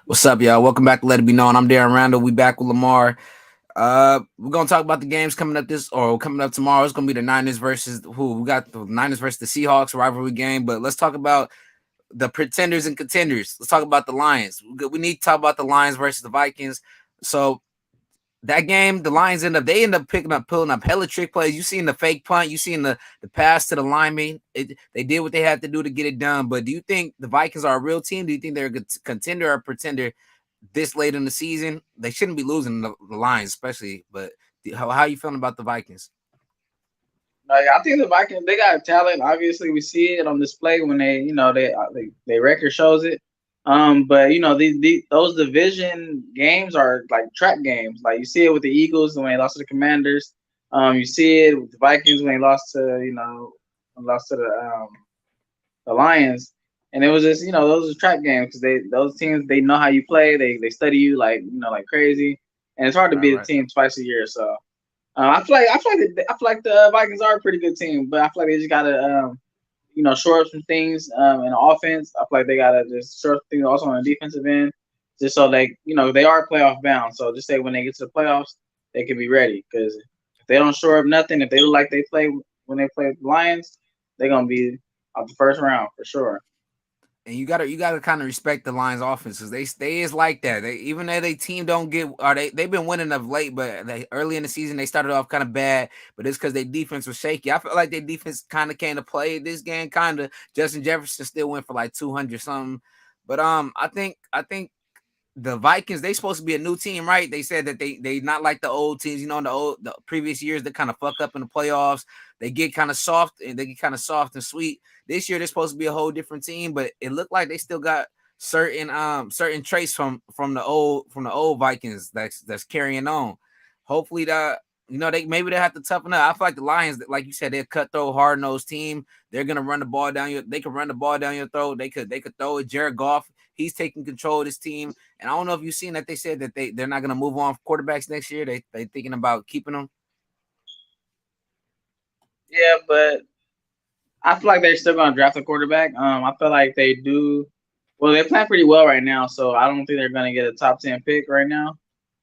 What's up, y'all? Welcome back to Let It Be Known. I'm Darren Randall. We back with Lamar. We're gonna talk about the games coming up coming up tomorrow. It's gonna be the Niners versus who? We got the Niners versus the Seahawks rivalry game. But let's talk about the pretenders and contenders. Let's talk about the Lions. We need to talk about the Lions versus the Vikings. So that game, the Lions end up pulling up hella trick plays. You seen the fake punt, you seen the pass to the lineman. They did what they had to do to get it done. But do you think the Vikings are a real team? Do you think they're a good contender or a pretender this late in the season? They shouldn't be losing the Lions, especially. But how are you feeling about the Vikings? Like I think the Vikings, they got talent. Obviously, we see it on display when they record shows it. But these those division games are like trap games. Like you see it with the Eagles when they lost to the Commanders. You see it with the Vikings when they lost to the Lions. And it was just those are trap games because those teams they know how you play. They study you like crazy, and it's hard to Right, beat a right. team twice a year. So. I feel like the Vikings are a pretty good team, but I feel like they just gotta shore up some things in the offense. I feel like they gotta just shore up things also on the defensive end, just so they are playoff bound. So just say when they get to the playoffs, they can be ready. Because if they don't shore up nothing, if they look like they play when they play the Lions, they're gonna be out the first round for sure. And you gotta kind of respect the Lions offense because they is like that. They even though they team don't get or they've been winning of late, but early in the season they started off kind of bad, but it's because their defense was shaky. I feel like their defense kind of came to play this game. Kind of Justin Jefferson still went for like 200 something, but I think the Vikings, they supposed to be a new team, right? They said that they not like the old teams, in the previous years they kind of fuck up in the playoffs. They get kind of soft and they get kind of soft and sweet. This year they're supposed to be a whole different team, but it looked like they still got certain traits from the old Vikings that's carrying on. Hopefully that they have to toughen up. I feel like the Lions, like you said, they're cutthroat, hard nosed team. They're gonna run the ball down your. They could run the ball down your throat. They could throw it. Jared Goff, he's taking control of this team. And I don't know if you've seen that they said that they're not going to move on quarterbacks next year. They thinking about keeping them. Yeah, but I feel like they're still gonna draft a quarterback. I feel like they do. Well, they're playing pretty well right now, so I don't think they're gonna get a top 10 pick right now.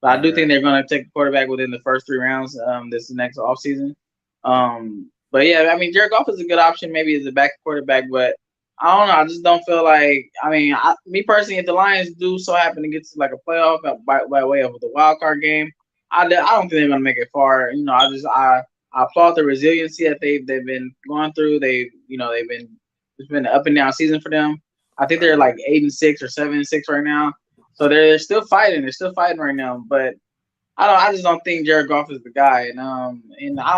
But I Right, do think right. they're gonna take a quarterback within the first 3 rounds. This next offseason. But yeah, I mean, Jared Goff is a good option, maybe as a backup quarterback, but I don't know. I just don't feel like. I mean, me personally, if the Lions do so happen to get to like a playoff by way of the wild card game, I don't think they're gonna make it far. I applaud the resiliency that they've been going through. They've been it's been an up and down season for them. I think Right, they're right. like 8-6 or 7-6 right now. So they're still fighting. They're still fighting right now. But I just don't think Jared Goff is the guy. And I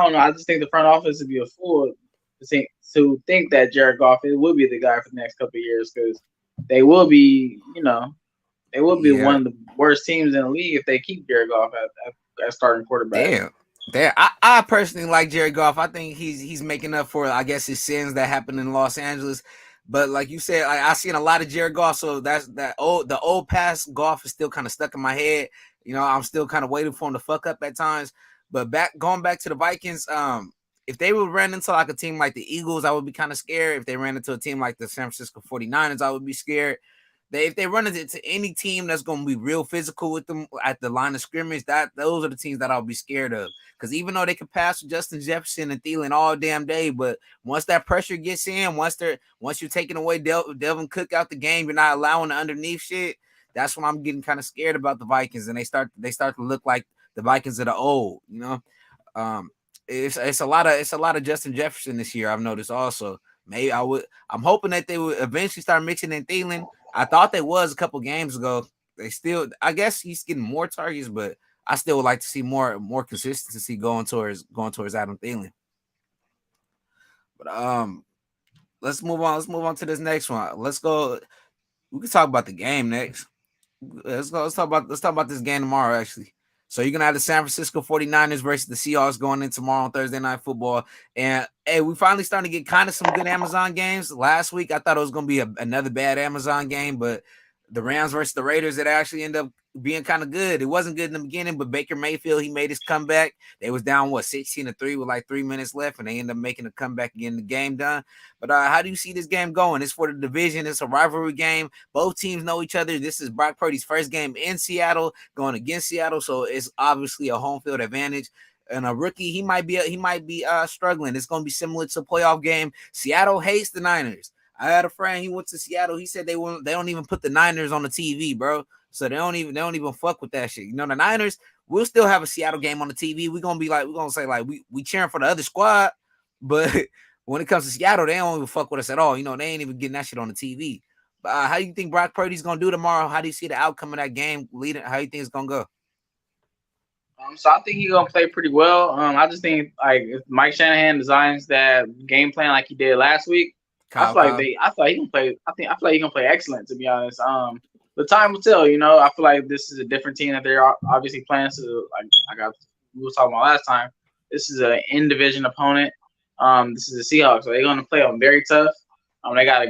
don't know. I just think the front office would be a fool to think that Jared Goff would be the guy for the next couple of years because they will be they will be Yeah. one of the worst teams in the league if they keep Jared Goff at starting quarterback. Damn. There, I personally like Jerry Goff. I think he's making up for, I guess, his sins that happened in Los Angeles. But like you said, I seen a lot of Jared Goff, so that's that old the old past Goff is still kind of stuck in my head. I'm still kind of waiting for him to fuck up at times. But going back to the Vikings, if they would run into like a team like the Eagles, I would be kind of scared. If they ran into a team like the San Francisco 49ers, I would be scared. If they run into any team that's going to be real physical with them at the line of scrimmage, those are the teams that I'll be scared of. Because even though they can pass with Justin Jefferson and Thielen all damn day, but once that pressure gets in, once you're taking away Delvin Cook out the game, you're not allowing the underneath shit. That's when I'm getting kind of scared about the Vikings, and they start to look like the Vikings of the old. Um, it's a lot of Justin Jefferson this year. I've noticed also. Maybe I'm hoping that they would eventually start mixing in Thielen. I thought they was a couple games ago. They still, I guess he's getting more targets, but I still would like to see more consistency going towards Adam Thielen. But let's move on. Let's move on to this next one. Let's go. We can talk about the game next. Let's go. Let's talk about this game tomorrow, actually. So you're gonna have the San Francisco 49ers versus the Seahawks going in tomorrow on Thursday Night Football. And hey, we finally starting to get kind of some good Amazon games. Last week I thought it was gonna be another bad Amazon game, but the Rams versus the Raiders, it actually ended up being kind of good. It wasn't good in the beginning, but Baker Mayfield, he made his comeback. They was down 16-3 with like 3 minutes left, and they ended up making a comeback and getting the game done. But how do you see this game going? It's for the division. It's a rivalry game. Both teams know each other. This is Brock Purdy's first game in Seattle, going against Seattle, so it's obviously a home field advantage. And a rookie, he might be struggling. It's going to be similar to a playoff game. Seattle hates the Niners. I had a friend. He went to Seattle. He said they don't even put the Niners on the TV, bro. So they don't even fuck with that shit. You know, the Niners, we'll still have a Seattle game on the TV. We're gonna say like we cheering for the other squad, but when it comes to Seattle, they don't even fuck with us at all. You know, they ain't even getting that shit on the TV. But how do you think Brock Purdy's gonna do tomorrow? How do you see the outcome of that game leading? How do you think it's gonna go? So I think he's gonna play pretty well. I just think like if Mike Shanahan designs that game plan like he did last week, Kyle, Kyle. I feel like he can play. I feel like he can play excellent. To be honest, the time will tell. You know, I feel like this is a different team that they're obviously playing. So we were talking about last time. This is an in division opponent. This is the Seahawks, so they're gonna play them very tough. They got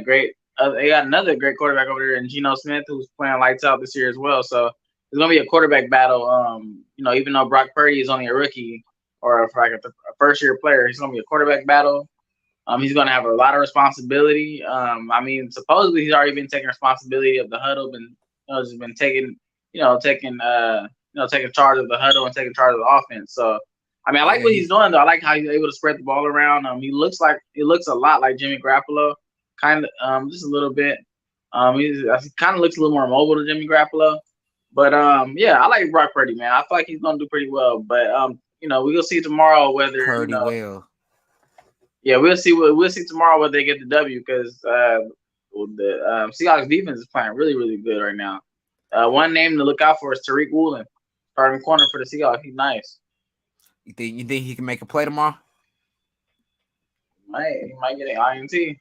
another great quarterback over there in Geno Smith, who's playing lights out this year as well. So it's gonna be a quarterback battle. You know, even though Brock Purdy is only a rookie or if like a first year player, it's gonna be a quarterback battle. He's gonna have a lot of responsibility. I mean, supposedly he's already been taking responsibility of the huddle, just been taking, taking charge of the huddle and taking charge of the offense. So, I mean, I like Yeah, what he's doing though. I like how he's able to spread the ball around. He looks a lot like Jimmy Garoppolo, kind of, just a little bit. He kind of looks a little more mobile than Jimmy Garoppolo. But yeah, I like Brock Purdy, man. I feel like he's gonna do pretty well. But we'll see tomorrow whether Purdy will. yeah, we'll see tomorrow whether they get the W because the Seahawks defense is playing really really good right now. One name to look out for is Tariq Woolen, starting corner for the Seahawks. He's nice. You think he can make a play tomorrow? He might get an INT.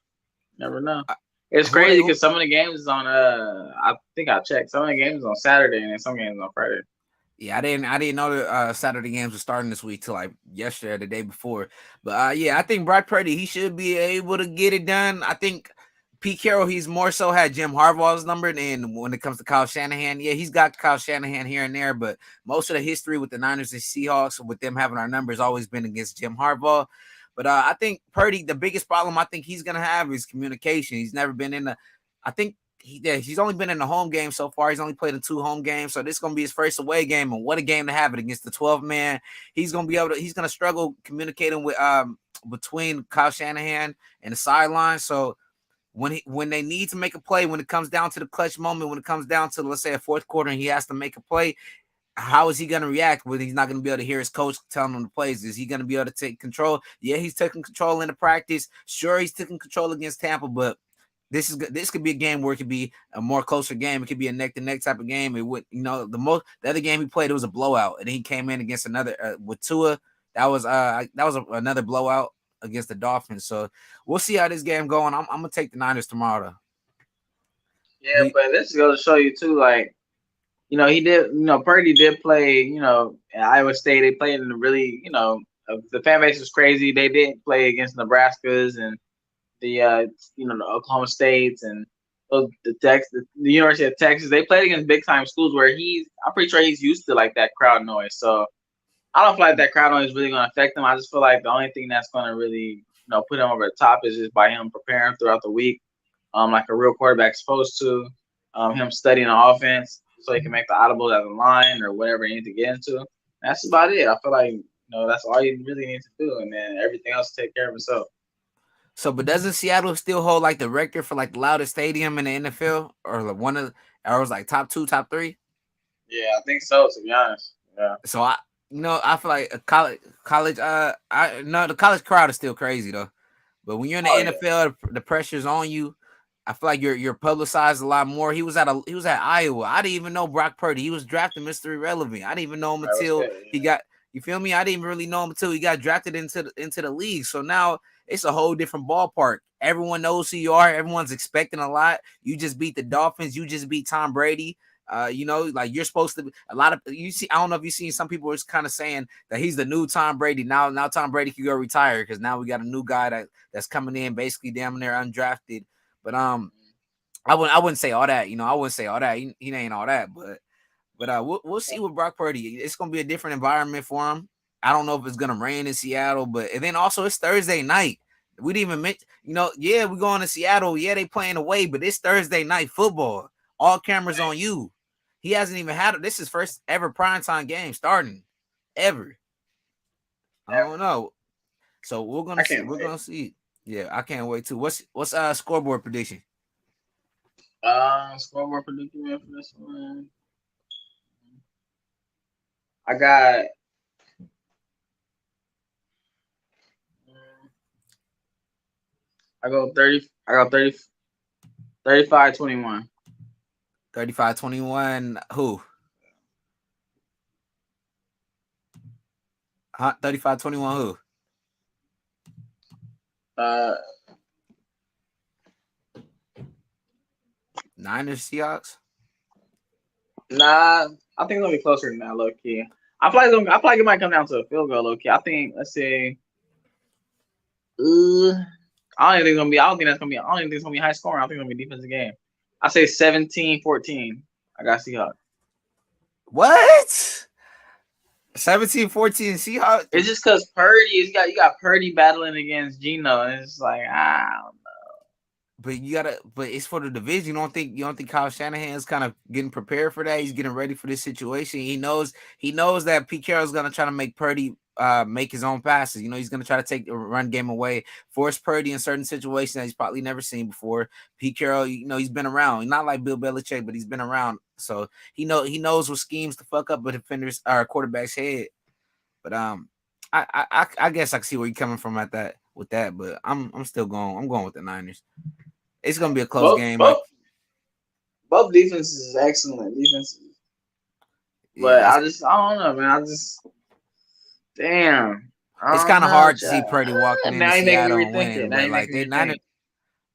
Never know. Uh, It's who are they? crazy because some of the games is on. I think I checked. Some of the games is on Saturday and then some games on Friday. Yeah, I didn't know the Saturday games were starting this week till like yesterday or the day before. But yeah, I think Brock Purdy he should be able to get it done. I think Pete Carroll he's more so had Jim Harbaugh's number, and when it comes to Kyle Shanahan, yeah, he's got Kyle Shanahan here and there, but most of the history with the Niners and Seahawks with them having our numbers always been against Jim Harbaugh. But I think Purdy, the biggest problem I think he's gonna have is communication. He's never been in the. I think he's only been in the home game so far. He's only played in 2 home games, so this is gonna be his first away game, and what a game to have it against the 12 man. He's gonna be able to. He's gonna struggle communicating with between Kyle Shanahan and the sideline. So when they need to make a play, when it comes down to the clutch moment, when it comes down to let's say a fourth quarter and he has to make a play, how is he going to react when he's not going to be able to hear his coach telling him the plays? Is he going to be able to take control? Yeah, he's taking control in the practice. Sure, he's taking control against Tampa, but this could be a game where it could be a more closer game. It could be a neck to neck type of game. It would, the other game he played, it was a blowout, and he came in against another with Tua. That was another blowout against the Dolphins. So we'll see how this game going. I'm gonna take the Niners tomorrow. Yeah, but this is going to show you too, like he did. Purdy did play. At Iowa State, they played in the really. The fan base was crazy. They didn't play against Nebraska's and the Oklahoma States and the University of Texas. They played against big time schools where I'm pretty sure he's used to like that crowd noise. So I don't feel like that crowd noise is really going to affect him. I just feel like the only thing that's going to really put him over the top is just by him preparing throughout the week, like a real quarterback's supposed to. Him studying the offense so he can make the audible at the line or whatever he needs to get into. That's about it. I feel like that's all you really need to do, and then everything else will take care of itself. So, but doesn't Seattle still hold like the record for like the loudest stadium in the NFL, or like or was like top 2, top 3? Yeah, I think so. To be honest, yeah. So I feel like a college. I no, the college crowd is still crazy though. But when you're in the Oh yeah, NFL, the pressure's on you. I feel like you're publicized a lot more. He was at Iowa. I didn't even know Brock Purdy. He was drafted Mr. Irrelevant. I didn't even know him that was until good. he got. You feel me? I didn't really know him until he got drafted into the league. So now it's a whole different ballpark. Everyone knows who you are. Everyone's expecting a lot. You just beat the Dolphins. You just beat Tom Brady. Like you're supposed to. A lot of you see. I don't know if you've seen some people is kind of saying that he's the new Tom Brady. Now Tom Brady can go retire because now we got a new guy that's coming in basically damn near undrafted. But I wouldn't say all that. I wouldn't say all that. He ain't all that, but we'll see with Brock Purdy. It's gonna be a different environment for him. I don't know if it's gonna rain in Seattle, but and then also it's Thursday night. We didn't even mention, yeah, we going to Seattle. Yeah, they playing away, but it's Thursday night football. All cameras on you. He hasn't even had it. This is his first ever primetime game starting ever. I don't know. So we're I gonna see. can't We're wait. gonna see. Yeah, I can't wait too. What's scoreboard prediction? Scoreboard predicament for this one. I got. I go 30. I got 30. 35-21. 35-21. Who? Huh? 35-21. Who? Uh, Niners, Seahawks. nah, I think it's gonna be closer than that, low key. I feel like it might come down to a field goal, low key. I think, let's say, uh, I don't even think it's gonna be. I don't think that's gonna be. I don't even think it's gonna be high scoring. I think it's gonna be a defensive game. I say 17-14. I got Seahawks. What? 17-14 Seahawks. It's just because Purdy, you got Purdy battling against Geno, and it's like But but it's for the division. You don't think Kyle Shanahan is kind of getting prepared for that? He's getting ready for this situation. He knows that Pete Carroll's gonna try to make Purdy make his own passes. He's gonna try to take the run game away, force Purdy in certain situations that he's probably never seen before. Pete Carroll, he's been around. He's not like Bill Belichick, but he's been around. So he knows what schemes to fuck up a defender's or quarterback's head. But I guess I can see where you're coming from at that with that, but I'm still going. I'm going with the Niners. It's gonna be a close both game. both both defenses is excellent defenses, but Yeah, I don't know, man. Damn, it's I don't kind of know, hard to see child. Purdy walking into Now you make me Seattle and rethink it. winning, Now but you make like me they rethink. Niners,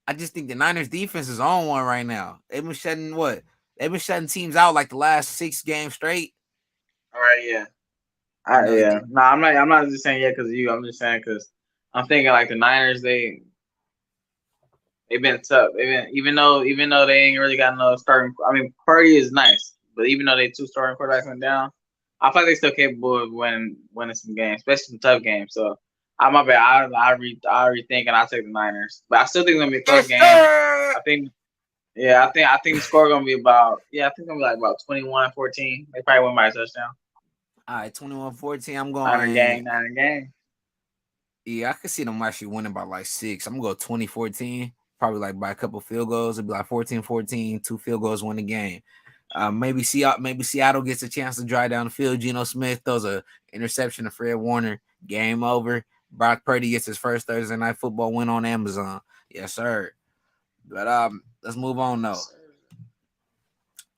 I just think the Niners defense is on one right now. They've been shutting what? They've been shutting teams out like the last 6 games straight. All right, yeah, You know, yeah. No, I'm not just saying yeah because of you. I'm just saying because I'm thinking like the Niners. They've been tough. They've been even though they ain't really got no starting. I mean, Purdy is nice, but even though they two starting quarterbacks went down, I feel like they still capable of winning some games, especially some tough games. So, my bad. I rethink and I take the Niners, but I still think it's gonna be a close yes, game. sir. I think. Yeah, I think the score gonna be about. Yeah, I think it's gonna be like about 21-14. They probably win by a touchdown. All right, 21-14. I'm Niner going. gang, Niner gang. Yeah, I can see them actually winning by like 6. I'm gonna go 2014, probably like by a couple field goals. It'd be like 14-14, 2 field goals win the game. Maybe Seattle gets a chance to drive down the field. Geno Smith throws a interception to Fred Warner. Game over. Brock Purdy gets his first Thursday night football win on Amazon. Yes, sir. But let's move on though. Yes, sir.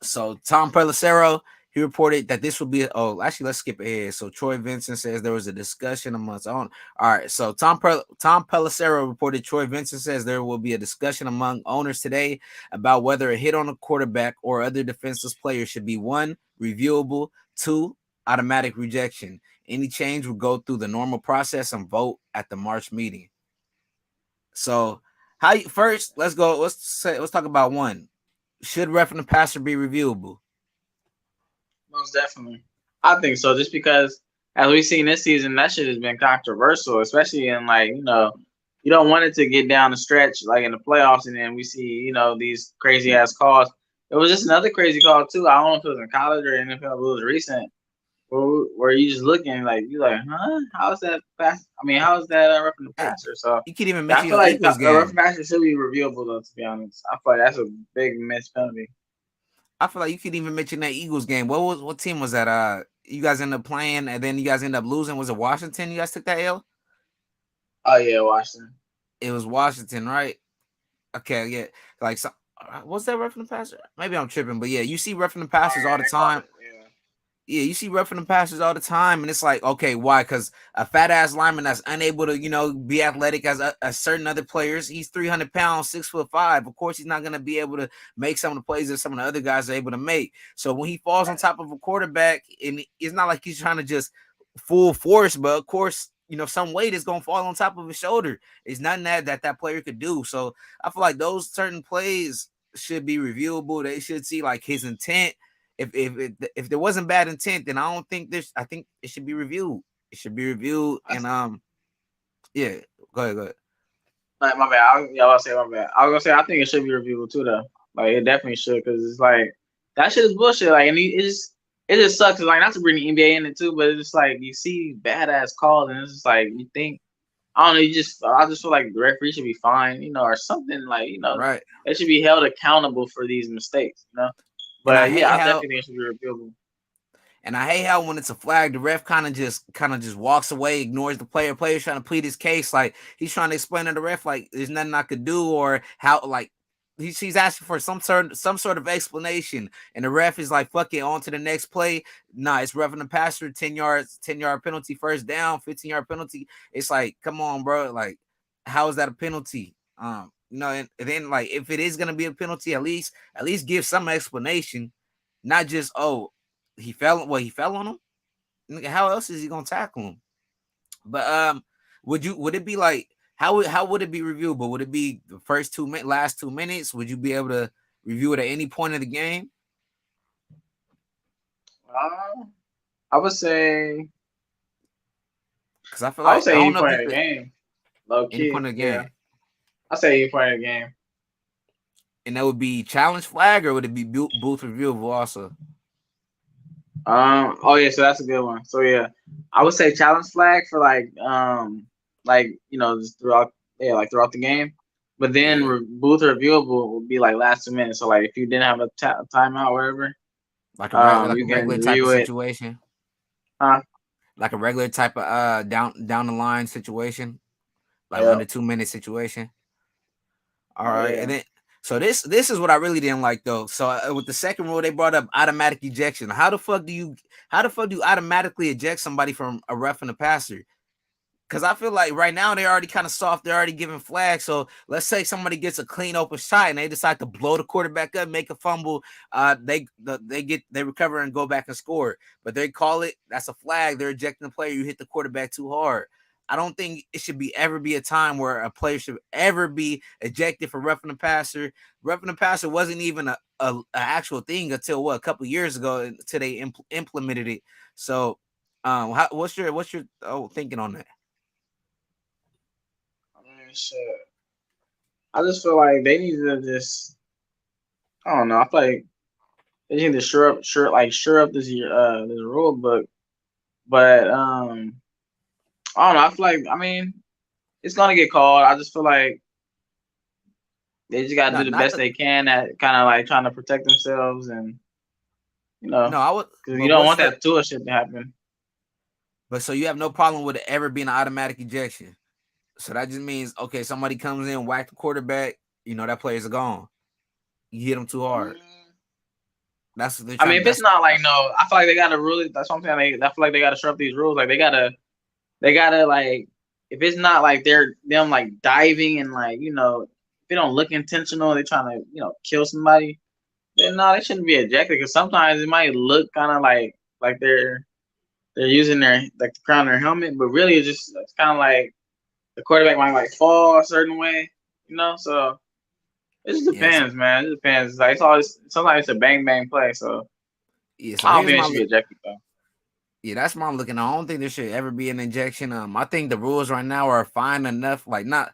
So Tom Pelissero, he reported that this will be. Oh, actually, let's skip ahead. So Troy Vincent says there was a discussion amongst on. All right. So Tom Pelissero reported Troy Vincent says there will be a discussion among owners today about whether a hit on a quarterback or other defenseless player should be one reviewable, two automatic rejection. Any change will go through the normal process and vote at the March meeting. So first let's go. Let's talk about one. Should roughing the passer be reviewable? Most definitely. I think so. Just because, as we've seen this season, that shit has been controversial, especially in like you don't want it to get down the stretch like in the playoffs, and then we see these crazy ass calls. It was just another crazy call too. I don't know if it was in college or NFL, but it was recent. Where you just looking like you like, huh? How is that pass? I mean, how is that roughing the Hey, passer? So you could even I mention feel your like Eagles a roughing game. passer should be reviewable though. To be honest, I feel like that's a big missed penalty. I feel like you could even mention that Eagles game. What team was that? You guys ended up playing and then you guys ended up losing. Was it Washington? You guys took that L? Oh yeah, Washington. It was Washington, right? Okay, yeah. Like so, was that roughing the passer? Maybe I'm tripping, but yeah, you see roughing the Oh passers all yeah, the they called time. it. Yeah. Yeah, you see roughing the passers all the time, and it's like, okay, why? Because a fat ass lineman that's unable to, be athletic as a certain other players. He's 300 pounds, 6'5". Of course, he's not gonna be able to make some of the plays that some of the other guys are able to make. So when he falls on top of a quarterback, and it's not like he's trying to just full force, but of course, some weight is gonna fall on top of his shoulder. It's nothing that player could do. So I feel like those certain plays should be reviewable. They should see like his intent. If there wasn't bad intent, then I don't think this. I think it should be reviewed. It should be reviewed, and yeah. Go ahead, go ahead. Like my bad. I was say my bad. I was gonna say I think it should be reviewable too though. Like it definitely should because it's like that shit is bullshit. Like and it just sucks. Like not to bring the NBA in it too, but it's just like you see badass calls and it's just like you think I don't know. I just feel like the referee should be fined, or something like Right. they should be held accountable for these mistakes. And I But hate yeah, I how definitely think it should be reviewable. And I hate how when it's a flag, the ref kind of just walks away, ignores the player. Player's trying to plead his case, like he's trying to explain to the ref, like there's nothing I could do, or how like she's asking for some sort of explanation, and the ref is like, "Fuck it, on to the next play." Nah, it's roughing the passer, 10 yards, 10-yard penalty, first down, 15-yard penalty. It's like, come on, bro, like how is that a penalty? And then like if it is gonna be a penalty, at least give some explanation, not just he fell on him. Nigga, how else is he gonna tackle him? But would it be like how would it be reviewable? Would it be the last 2 minutes? Would you be able to review it at any point of the game? Uh, I would say Because I feel I would like I say don't any know if point you of the could game, low any point key. of the Yeah, game, I say any point of the game. and that would be challenge flag, or would it be booth reviewable also? Oh yeah, so that's a good one. So yeah, I would say challenge flag for just throughout the game. But then Yeah, booth reviewable would be like last 2 minutes. So like if you didn't have a timeout, or whatever, like a you can regular type of review it. situation, Huh? like a regular type of down the line situation, like Yeah. under 2 minute situation. All Oh right, yeah. and then so this is what I really didn't like though. So with the second rule, they brought up automatic ejection. How the fuck do you automatically eject somebody from a ref and a passer? Because I feel like right now they're already kind of soft. They're already giving flags. So let's say somebody gets a clean open shot and they decide to blow the quarterback up, make a fumble. They recover and go back and score. But they call it that's a flag. They're ejecting the player. You hit the quarterback too hard. I don't think it should ever be a time where a player should ever be ejected for roughing the passer. Roughing the passer wasn't even a actual thing until a couple years ago until they implemented it. So, what's your thinking on that? I mean, shit. I just feel like they need to just. I don't know. I feel like they need to sure up this rule book. But I don't know. I feel like it's gonna get called. I just feel like they just gotta No, do the not best the they can at kind of like trying to protect themselves and no. I would, because you but don't what's want the that Tua shit to happen. but so you have no problem with it ever being an automatic ejection. So that just means okay, somebody comes in, whack the quarterback, that player's gone. You hit them too hard. That's what they're I mean, trying. if it's not like no, I feel like they gotta really. That's what I'm saying. I feel like they gotta shore up these rules. Like they gotta like if it's not like them like diving and like if they don't look intentional, they trying to kill somebody. Then no, they shouldn't be ejected because sometimes it might look kind of like they're using their like the crown of their helmet, but really it's kind of like the quarterback might like fall a certain way. So it just Yeah. So depends, man. It depends. Like it's always sometimes it's a bang bang play, so yeah. So I don't here's think they my should be ejected though. yeah. That's my looking. I don't think there should ever be an injection. I think the rules right now are fine enough. Like not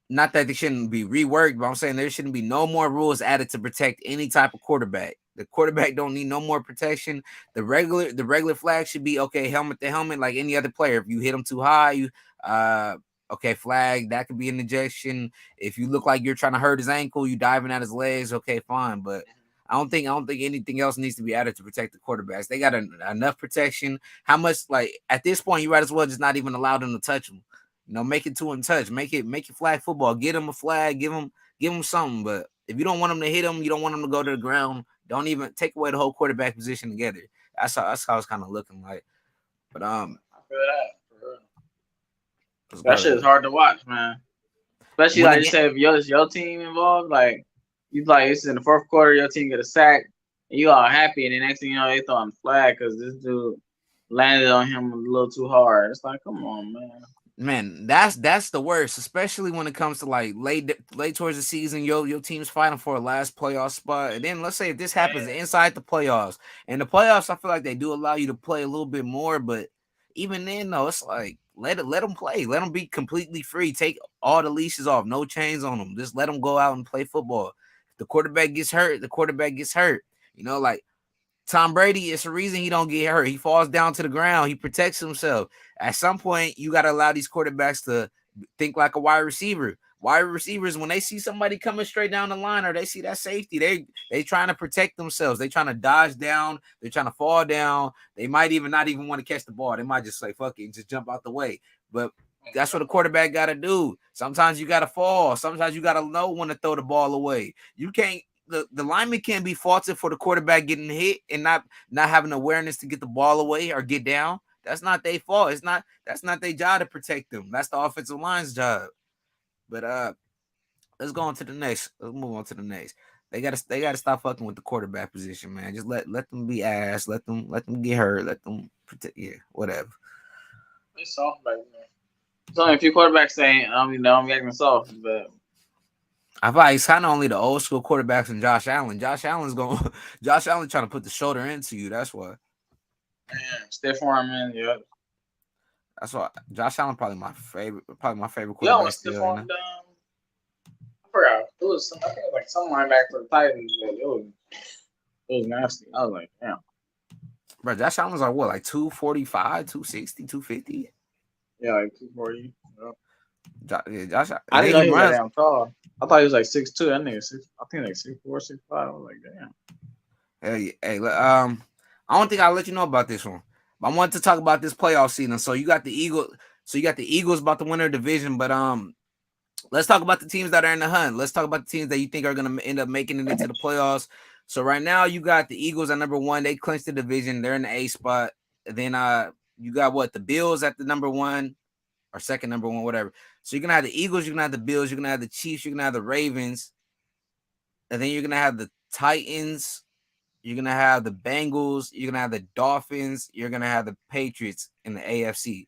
that they shouldn't be reworked, but I'm saying there shouldn't be no more rules added to protect any type of quarterback. The quarterback don't need no more protection. The regular flag should be okay, helmet to helmet, like any other player. If you hit them too high, you okay, flag, that could be an ejection. If you look like you're trying to hurt his ankle, you diving at his legs, okay, fine. But I don't think anything else needs to be added to protect the quarterbacks. They got enough protection. How much like at this point you might as well just not even allow them to touch them. Make it two and touch. Make it flag football. Get him a flag. Give him something. But if you don't want him to hit him, you don't want him to go to the ground. Don't even take away the whole quarterback position together. That's how it's kind of looking like. But I feel that. For real. let's That go shit ahead. is hard to watch, man. Especially When like the you game, said, if your team involved, like you like it's in the fourth quarter, your team get a sack, and you all happy, and the next thing you know, they throwing a flag because this dude landed on him a little too hard. It's like, come on, man. Man, that's the worst, especially when it comes to like late towards the season. Your team's fighting for a last playoff spot, and then let's say if this happens Man, inside the playoffs, and the playoffs, I feel like they do allow you to play a little bit more, but even then, though, it's like let them play, let them be completely free, take all the leashes off, no chains on them, just let them go out and play football. If the quarterback gets hurt, the quarterback gets hurt. Like Tom Brady, it's a reason he don't get hurt. He falls down to the ground. He protects himself. At some point, you got to allow these quarterbacks to think like a wide receiver. Wide receivers, when they see somebody coming straight down the line or they see that safety, they trying to protect themselves. They trying to dodge down. They're trying to fall down. They might even not even want to catch the ball. They might just say, fuck it, and just jump out the way. But that's what a quarterback got to do. Sometimes you got to fall. Sometimes you got to know when to throw the ball away. You can't the lineman can't be faulted for the quarterback getting hit and not having awareness to get the ball away or get down. That's not their fault. That's not their job to protect them. That's the offensive line's job. But let's go on to the next. Let's move on to the next. They gotta stop fucking with the quarterback position, man. Just let them be ass. Let them get hurt. Let them protect. Yeah, whatever. it's soft back there. There's only a few quarterbacks saying, I'm acting soft, but I feel like it's kind of only the old school quarterbacks and Josh Allen. Josh Allen trying to put the shoulder into you. That's why. man, Steph Foreman, yeah. That's why Josh Allen probably my favorite Yeah, when quarterback Steph still right Foreman now. I forgot. It was I think it was like some linebacker for the Titans, but it was nasty. I was like, damn. Bro, Josh Allen's like what, like 245, 260, 250? Yeah, like 240. Yeah, Josh, I and didn't then know he he was that runs. damn tall. I thought he was like 6'2". That nigga six. I think like 6'4", 6'5". I was like, damn. I don't think I'll let you know about this one. But I wanted to talk about this playoff season. So you got the Eagles. So you got the Eagles about to win their division. But let's talk about the teams that are in the hunt. Let's talk about the teams that you think are gonna end up making it into the playoffs. So right now you got the Eagles at number one. They clinched the division. They're in the A spot. Then you got what, the Bills at the number one or second number one, whatever. So you're gonna have the Eagles, you're gonna have the Bills, you're gonna have the Chiefs, you're gonna have the Ravens, and then you're gonna have the Titans, you're gonna have the Bengals, you're gonna have the Dolphins, you're gonna have the Patriots in the AFC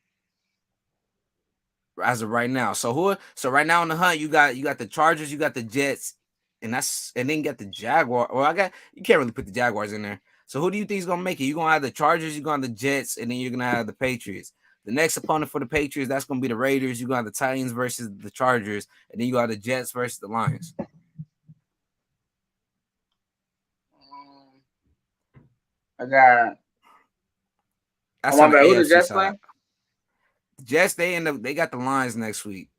as of right now. So right now in the hunt, you got the Chargers, you got the Jets, and then you got the Jaguar. Well, you can't really put the Jaguars in there. So who do you think is gonna make it? You're gonna have the Chargers, you're gonna have the Jets, and then you're gonna have the Patriots. The next opponent for the Patriots, that's gonna be the Raiders. You're gonna have the Titans versus the Chargers, and then you got the Jets versus the Lions. Um, I got. Oh That's my on the bad. Who the AFC Jets side. play? Jets, they got the Lions next week.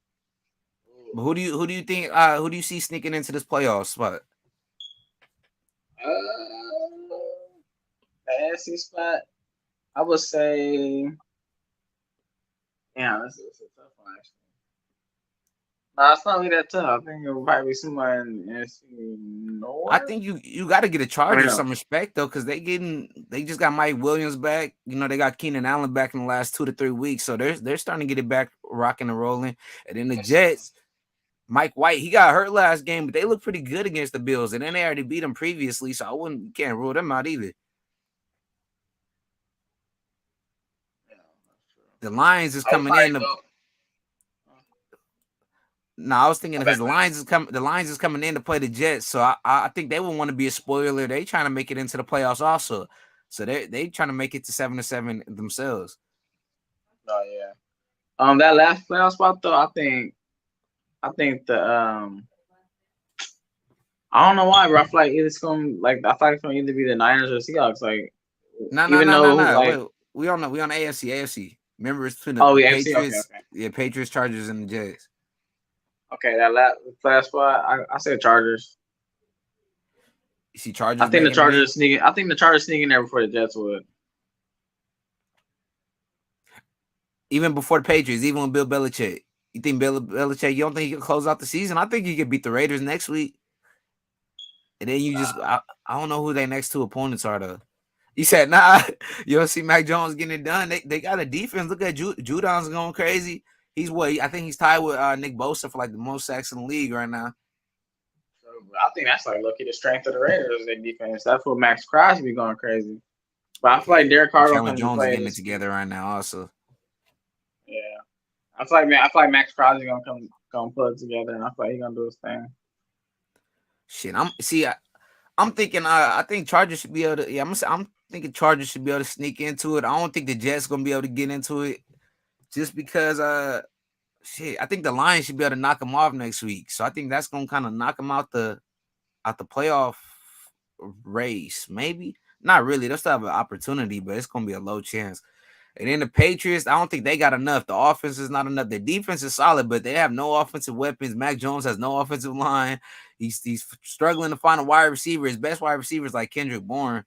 But who do you think who do you see sneaking into this playoff spot? The AFC spot. I would say. Yeah, this is a tough one actually. Nah, it's not really that tough. I think it'll probably be somebody in the NFC I North. think you got to get a I don't Chargers know. some respect though, because they just got Mike Williams back. They got Keenan Allen back in the last 2 to 3 weeks, so they're starting to get it back rocking and rolling. And then the That's true. Jets, Mike White, he got hurt last game, but they look pretty good against the Bills, and then they already beat them previously, so can't rule them out either. Yeah, that's true. The Lions is I would coming probably in. go. No, I was thinking My because bad. the Lions is coming in to play the Jets, so I think they would want to be a spoiler. They trying to make it into the playoffs also, so they trying to make it to 7-7 themselves. Oh yeah. That last playoff spot though, I think I don't know why, but I feel like it's gonna I feel like it's gonna either be the Niners or Seahawks. Like, No, no, even no, no, though no. like, Wait, we on the AFC. Remember, it's between oh the yeah, AFC. Okay, Patriots, okay, yeah, Patriots, Chargers, and the Jets. okay. That last playoff spot, I said Chargers. You see I Chargers think the making it in. Chargers sneaking. I think the Chargers sneaking there before the Jets would. Even before the Patriots, even with Bill Belichick. You think Bill Belichick, you don't think he can close out the season? I think he could beat the Raiders next week. And then I don't know who their next two opponents are, though. You said, nah, you don't see Mac Jones getting it done. They got a defense. Look at Judon's going crazy. He's what? I think he's tied with Nick Bosa for like the most sacks in the league right now. So I think that's like lucky the strength of the Raiders, their defense. That's what Max Crosby going crazy. But I feel like Yeah. Derek And Carr gonna Chandler come to Jones is play getting it this week. together right now, also. Yeah, I feel like Max Crosby gonna put it together, and I feel like he's gonna do his thing. Shit, I'm thinking. I think Chargers should be able to. Yeah, I'm thinking Chargers should be able to sneak into it. I don't think the Jets gonna be able to get into it, just because. Shit, I think the Lions should be able to knock them off next week. So I think that's gonna kind of knock them out the playoff race. Maybe not really. They'll still have an opportunity, but it's gonna be a low chance. And then the Patriots, I don't think they got enough. The offense is not enough. The defense is solid, but they have no offensive weapons. Mac Jones has no offensive line. He's struggling to find a wide receiver. His best wide receiver is like Kendrick Bourne.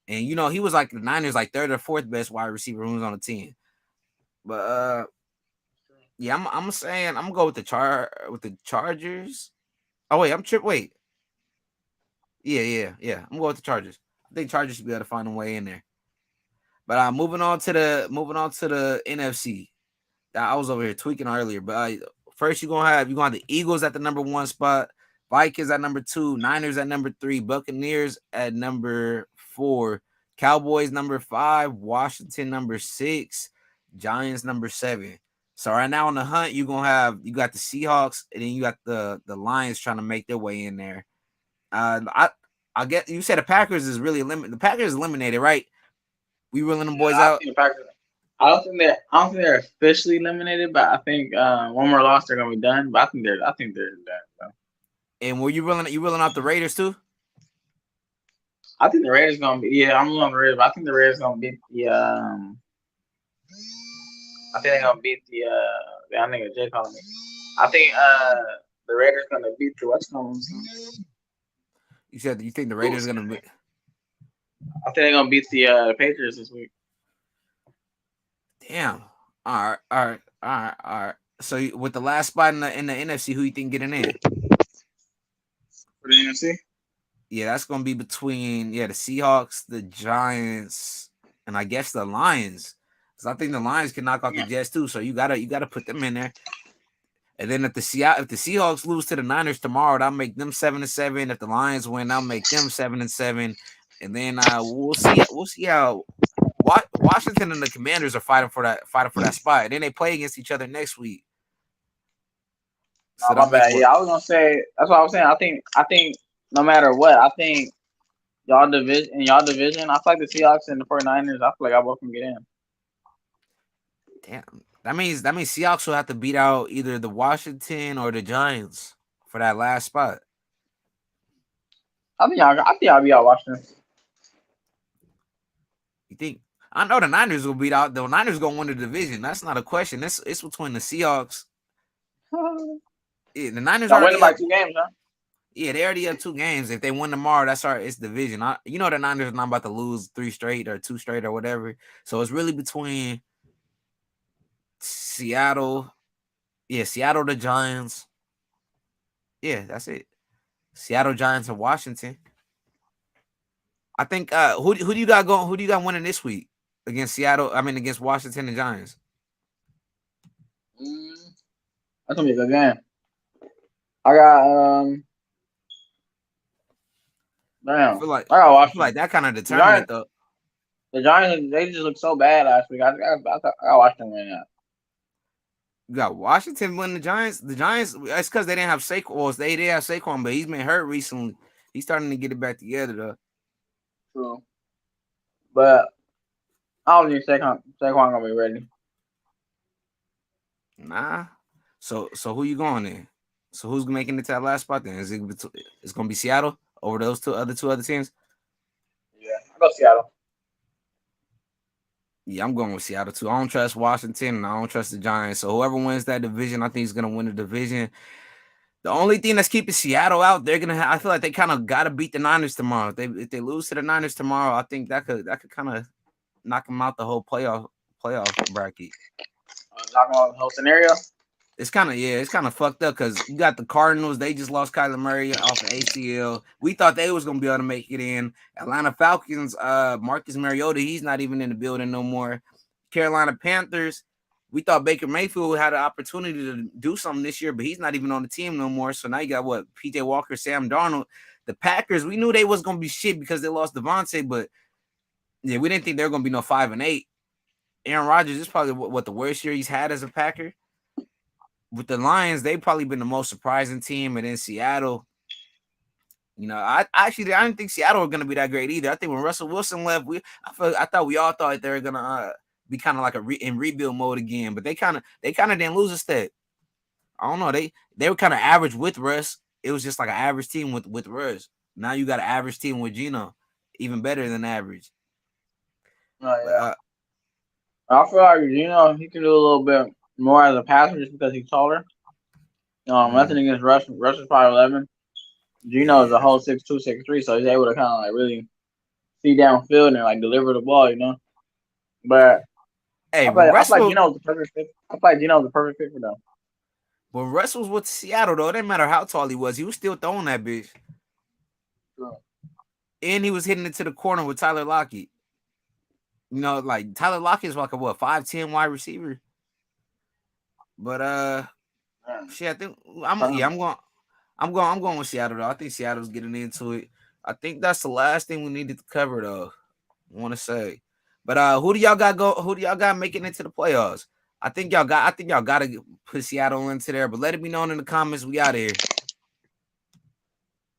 And he was like the Niners like third or fourth best wide receiver who was on the team. But yeah, I'm saying I'm gonna go with the Chargers. Oh wait, wait. Yeah. I'm going with the Chargers. I think Chargers should be able to find a way in there. But moving on to the NFC. I was over here tweaking earlier, but first you're gonna have the Eagles at the number 1 spot, Vikings at number 2, Niners at number 3, Buccaneers at number 4, Cowboys number 5, Washington number 6, Giants number 7. So right now on the hunt, you got the Seahawks, and then you got the Lions trying to make their way in there. I get you said the Packers is really eliminated. The Packers eliminated, right? We ruling them boys I out. think the Packers. I don't think they're officially eliminated, but I think one more loss they're gonna be done. But I think they're done. So. And were you ruling out the Raiders too? I think the Raiders gonna be. Yeah, I'm on the Raiders, but I think the Raiders gonna beat the. I think they're gonna beat the. I think Jay calling me. I think the Raiders gonna beat the what's called. You said you think the Raiders are gonna. I think they're gonna beat the Patriots this week. Damn. All right. So with the last spot in the NFC, who you think getting in? For the NFC. Yeah, that's gonna be between the Seahawks, the Giants, and I guess the Lions. Because I think the Lions can knock out the Jets too. So you gotta put them in there. And then if the Seahawks lose to the Niners tomorrow, that'll make them 7-7. If the Lions win, that'll make them 7-7. And then we'll see how Washington and the Commanders are fighting for that spot. And then they play against each other next week. So my bad. Yeah, I was gonna say that's what I was saying. I think no matter what, I think y'all division. I feel like the Seahawks and the 49ers. I feel like I both can get in. Damn. That means Seahawks will have to beat out either the Washington or the Giants for that last spot. I think I'll be out Washington. You think? I know the Niners will beat out. The Niners gonna win the division. That's not a question. It's between the Seahawks. Yeah, the Niners Y'all already winning by 2 games, huh? Yeah, they already have 2 games. If they win tomorrow, it's division. The Niners are not about to lose 3 straight or 2 straight or whatever. So it's really between Seattle. Yeah, Seattle, the Giants. Yeah, that's it. Seattle Giants and Washington. I think who do you got going? Who do you got winning this week against Seattle? I mean against Washington and Giants. That's gonna be a good game. I got damn. I feel like that kind of determined it though. The Giants, they just looked so bad last week. I watched them win that. You got Washington winning the Giants. The Giants, it's because they didn't have Saquon. Well, they did have Saquon, but he's been hurt recently. He's starting to get it back together though. True. But I don't think Saquon gonna be ready. Nah. So who you going in? So who's making it to that last spot then? It's gonna be Seattle over those two other teams? Yeah, I go Seattle. Yeah, I'm going with Seattle too. I don't trust Washington and I don't trust the Giants. So whoever wins that division, I think is gonna win the division. The only thing that's keeping Seattle out, I feel like they kind of gotta beat the Niners tomorrow. If they lose to the Niners tomorrow, I think that could kind of knock them out the whole playoff bracket. Knock them out the whole scenario. It's kind of fucked up because you got the Cardinals. They just lost Kyler Murray off of ACL. We thought they was gonna be able to make it in. Atlanta Falcons, Marcus Mariota, he's not even in the building no more. Carolina Panthers, we thought Baker Mayfield had an opportunity to do something this year, but he's not even on the team no more. So now you got PJ Walker, Sam Darnold. The Packers, we knew they was gonna be shit because they lost Devontae, but yeah, we didn't think they were gonna be no 5-8. Aaron Rodgers is probably what the worst year he's had as a Packer. with the Lions, they've probably been the most surprising team, and then Seattle. I didn't think Seattle were gonna be that great either. I think when Russell Wilson left, I thought we all thought they were gonna be kind of like in rebuild mode again, but they kind of didn't lose a step. I don't know. They were kind of average with Russ. It was just like an average team with Russ. Now you got an average team with Gino, even better than average. Oh But yeah. I feel like he can do a little bit more as a passer just because he's taller. Nothing against Rush. Rush is 5'11". Gino is a yeah, whole 6'2", 6'3", so he's able to kind of like really see downfield and like deliver the ball. But hey, I feel like Gino's the perfect fit. I feel like Gino's the perfect fit for them. when Russ was with Seattle though, it didn't matter how tall he was still throwing that bitch, True. and he was hitting it to the corner with Tyler Lockett. Like Tyler Lockett is like a 5'10" wide receiver. But Man. shit, I think Um, I'm going with Seattle though. I think Seattle's getting into it. I think that's the last thing we needed to cover though. I want to say, but who do y'all got go? Who do y'all got making it to the playoffs? I think y'all got to put Seattle into there. But let it be known in the comments. We out of here.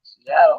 Seattle.